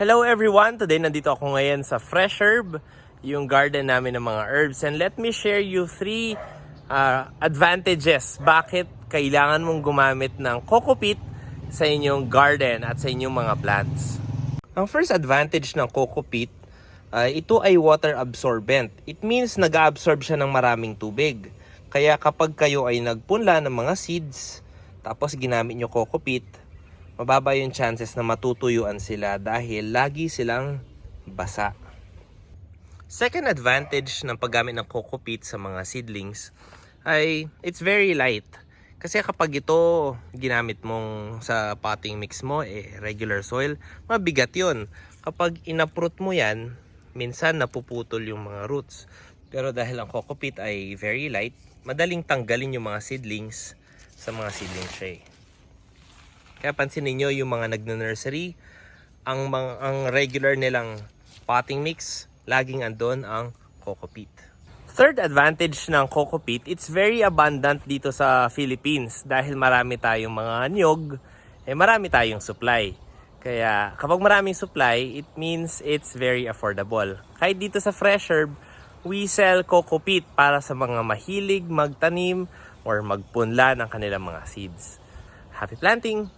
Hello everyone! Today nandito ako ngayon sa Fresh Herb, yung garden namin ng mga herbs. And let me share you 3 advantages bakit kailangan mong gumamit ng Cocopeat sa inyong garden at sa inyong mga plants. Ang first advantage ng Cocopeat, ito ay water absorbent. It means nag-absorb siya ng maraming tubig. Kaya kapag kayo ay nagpunla ng mga seeds, tapos ginamit nyo Cocopeat, mababa yung chances na matutuyuan sila dahil lagi silang basa. Second advantage ng paggamit ng Cocopeat sa mga seedlings ay it's very light. Kasi kapag ito ginamit mong sa potting mix mo, regular soil, mabigat yun. Kapag inaprot mo yan, minsan napuputol yung mga roots. Pero dahil ang Cocopeat ay very light, madaling tanggalin yung mga seedlings sa mga seedling tray. Kaya pansinin niyo yung mga nagna-nursery, ang regular nilang potting mix, laging andon ang Cocopeat. Third advantage ng Cocopeat, it's very abundant dito sa Philippines dahil marami tayong mga niyog, marami tayong supply. Kaya kapag maraming supply, it means it's very affordable. Kahit dito sa Fresh Herb, we sell Cocopeat para sa mga mahilig magtanim or magpunla ng kanilang mga seeds. Happy planting!